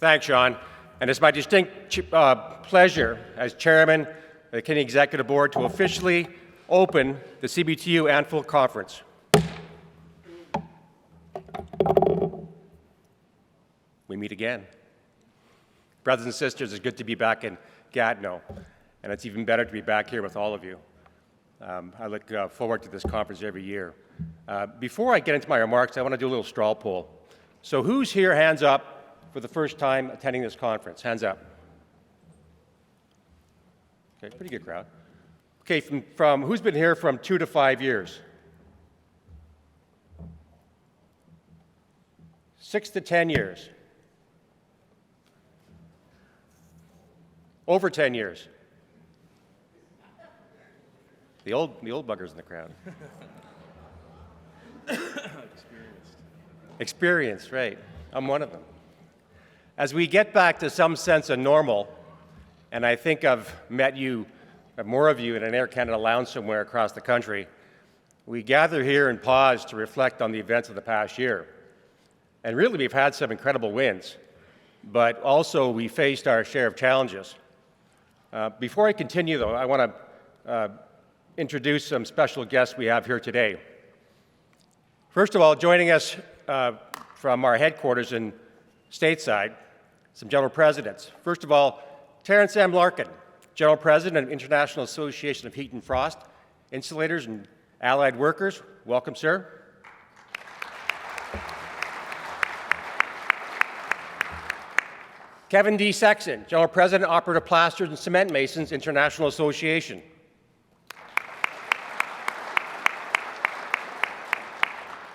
Thanks, Sean. And it's my distinct pleasure as chairman of the Canadian Executive Board to officially open the CBTU Annual Conference. We meet again. Brothers and sisters, it's good to be back in Gatineau, and it's even better to be back here with all of you. I look forward to this conference every year. Before I get into my remarks, I want to do a little straw poll. So who's here, hands up, for the first time attending this conference? Hands up. Okay, pretty good crowd. Okay, from who's been here from 2 to 5 years? 6 to 10 years? Over 10 years? The old buggers in the crowd. Experience, right. I'm one of them. As we get back to some sense of normal, and I think I've met you, more of you, in an Air Canada lounge somewhere across the country, we gather here and pause to reflect on the events of the past year. And really, we've had some incredible wins, but also we faced our share of challenges. Before I continue, though, I want to introduce some special guests we have here today. First of all, joining us from our headquarters in stateside, some general presidents. First of all, Terence M. Larkin, General President of International Association of Heat and Frost Insulators and Allied Workers. Welcome, sir. Kevin D. Sexton, General President, Operative Plasters and Cement Masons International Association.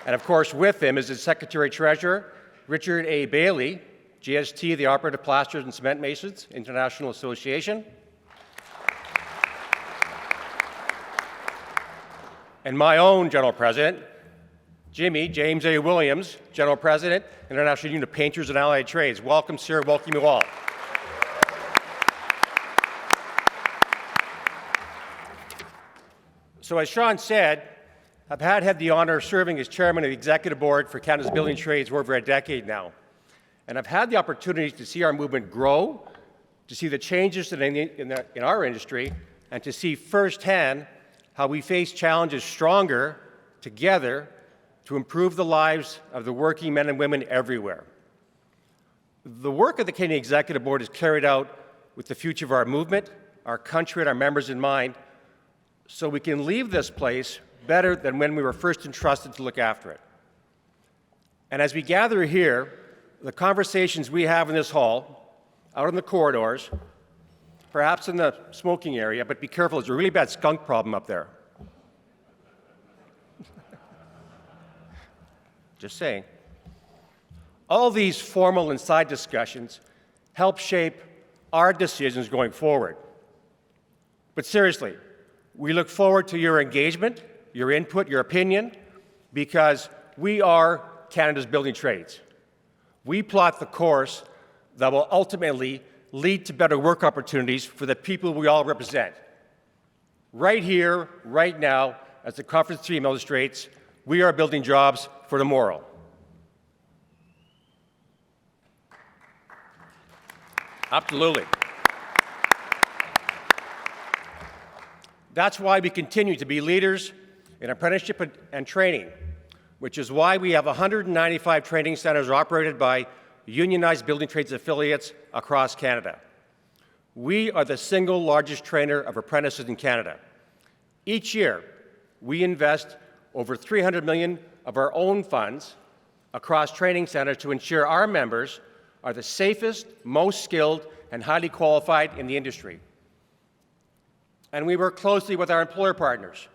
And of course, with him is his Secretary-Treasurer, Richard A. Bailey, GST, the Operative Plasters and Cement Masons International Association. And my own General President, James A. Williams, General President, International Union of Painters and Allied Trades. Welcome, sir. Welcome you all. So as Sean said, I've had the honor of serving as chairman of the Executive Board for Canada's Building Trades for over a decade now. And I've had the opportunity to see our movement grow, to see the changes in our industry, and to see firsthand how we face challenges stronger together to improve the lives of the working men and women everywhere. The work of the Canadian Executive Board is carried out with the future of our movement, our country, and our members in mind, so we can leave this place better than when we were first entrusted to look after it. And as we gather here, the conversations we have in this hall, out in the corridors, perhaps in the smoking area, but be careful, there's a really bad skunk problem up there. Just saying. All these formal and side discussions help shape our decisions going forward. But seriously, we look forward to your engagement, your input, your opinion, because we are Canada's building trades. We plot the course that will ultimately lead to better work opportunities for the people we all represent. Right here, right now, as the conference theme illustrates, we are building jobs for tomorrow. Absolutely. That's why we continue to be leaders in apprenticeship and training, which is why we have 195 training centers operated by unionized building trades affiliates across Canada. We are the single largest trainer of apprentices in Canada. Each year, we invest over $300 million of our own funds across training centers to ensure our members are the safest, most skilled, and highly qualified in the industry. And we work closely with our employer partners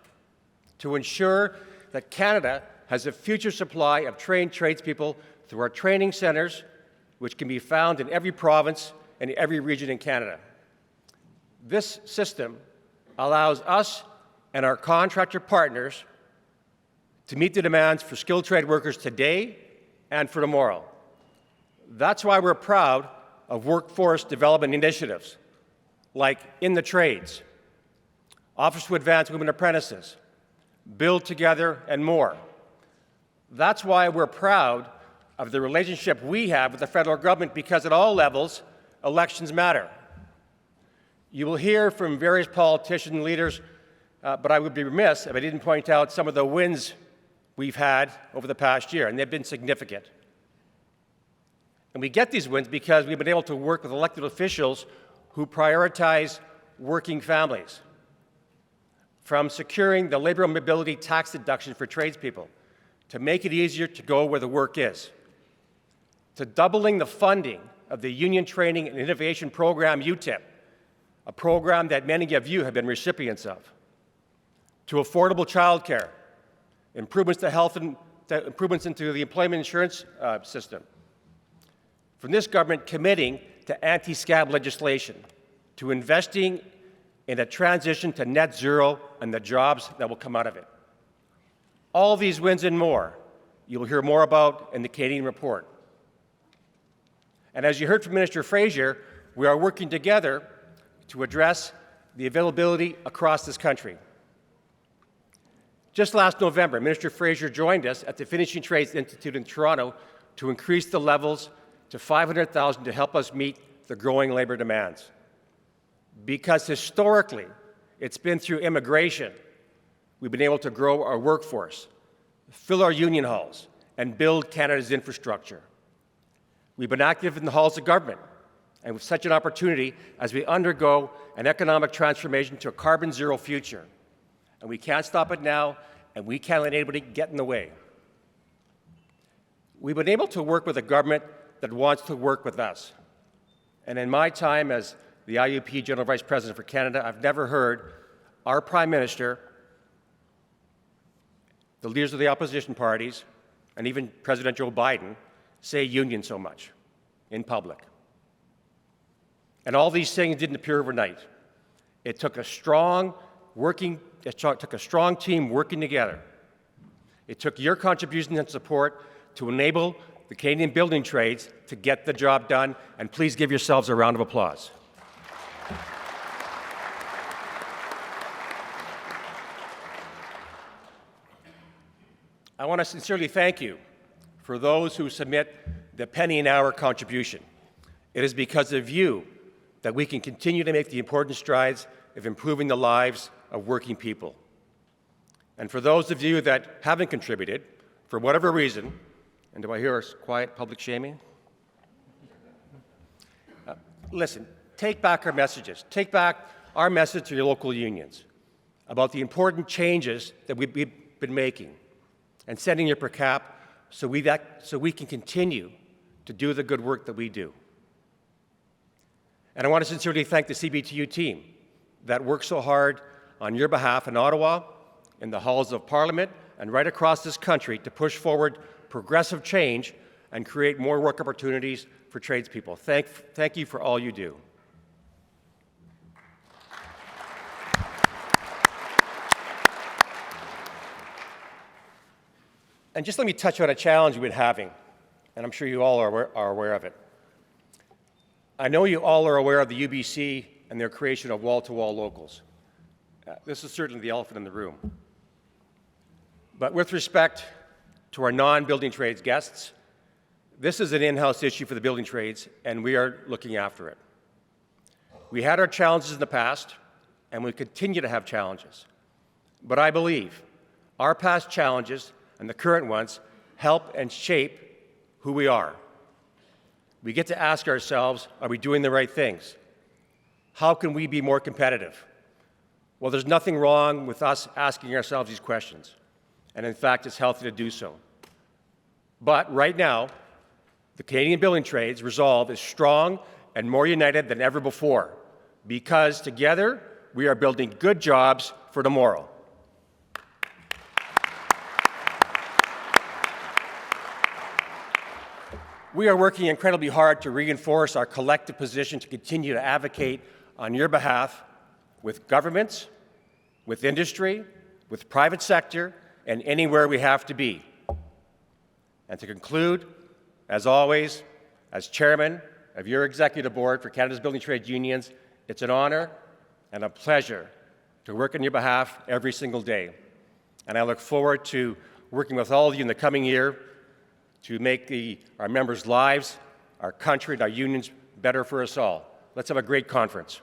to ensure that Canada has a future supply of trained tradespeople through our training centers, which can be found in every province and every region in Canada. This system allows us and our contractor partners to meet the demands for skilled trade workers today and for tomorrow. That's why we're proud of workforce development initiatives like In the Trades, Office to Advance Women Apprentices, Build Together, and more. That's why we're proud of the relationship we have with the federal government, because at all levels, elections matter. You will hear from various politicians and leaders, but I would be remiss if I didn't point out some of the wins we've had over the past year, and they've been significant. And we get these wins because we've been able to work with elected officials who prioritize working families, from securing the labor mobility tax deduction for tradespeople to make it easier to go where the work is, to doubling the funding of the Union Training and Innovation Program, UTIP, a program that many of you have been recipients of, to affordable childcare, improvements to health and improvements into the employment insurance system, from this government committing to anti-scab legislation, to investing in a transition to net zero and the jobs that will come out of it. All these wins and more you will hear more about in the Canadian report. And as you heard from Minister Fraser, we are working together to address the availability across this country. Just last November, Minister Fraser joined us at the Finishing Trades Institute in Toronto to increase the levels to $500,000 to help us meet the growing labor demands. Because historically, it's been through immigration we've been able to grow our workforce, fill our union halls, and build Canada's infrastructure. We've been active in the halls of government, and with such an opportunity as we undergo an economic transformation to a carbon zero future. And we can't stop it now, and we can't let anybody get in the way. We've been able to work with a government that wants to work with us. And in my time as the IUP General Vice President for Canada, I've never heard our Prime Minister, the leaders of the opposition parties, and even President Joe Biden say union so much in public. And all these things didn't appear overnight. It took a strong team working together. It took your contributions and support to enable the Canadian building trades to get the job done, and please give yourselves a round of applause. I want to sincerely thank you for those who submit the penny an hour contribution. It is because of you that we can continue to make the important strides of improving the lives of working people. And for those of you that haven't contributed, for whatever reason, and do I hear a quiet public shaming? Listen, take back our messages. Take back our message to your local unions about the important changes that we've been making and setting your per cap so we can continue to do the good work that we do. And I want to sincerely thank the CBTU team that worked so hard on your behalf in Ottawa, in the halls of Parliament, and right across this country to push forward progressive change and create more work opportunities for tradespeople. Thank you for all you do. And just let me touch on a challenge we've been having, and I'm sure you all are aware of it. I know you all are aware of the UBC and their creation of wall-to-wall locals. This is certainly the elephant in the room. But with respect to our non-building trades guests, this is an in-house issue for the building trades, and we are looking after it. We had our challenges in the past, and we continue to have challenges. But I believe our past challenges and the current ones help and shape who we are. We get to ask ourselves, are we doing the right things? How can we be more competitive? Well, there's nothing wrong with us asking ourselves these questions. And in fact, it's healthy to do so. But right now, the Canadian building trades resolve is strong and more united than ever before, because together we are building good jobs for tomorrow. We are working incredibly hard to reinforce our collective position to continue to advocate on your behalf with governments, with industry, with private sector, and anywhere we have to be. And to conclude, as always, as chairman of your executive board for Canada's Building Trade Unions, it's an honor and a pleasure to work on your behalf every single day. And I look forward to working with all of you in the coming year to make our members' lives, our country, and our unions better for us all. Let's have a great conference.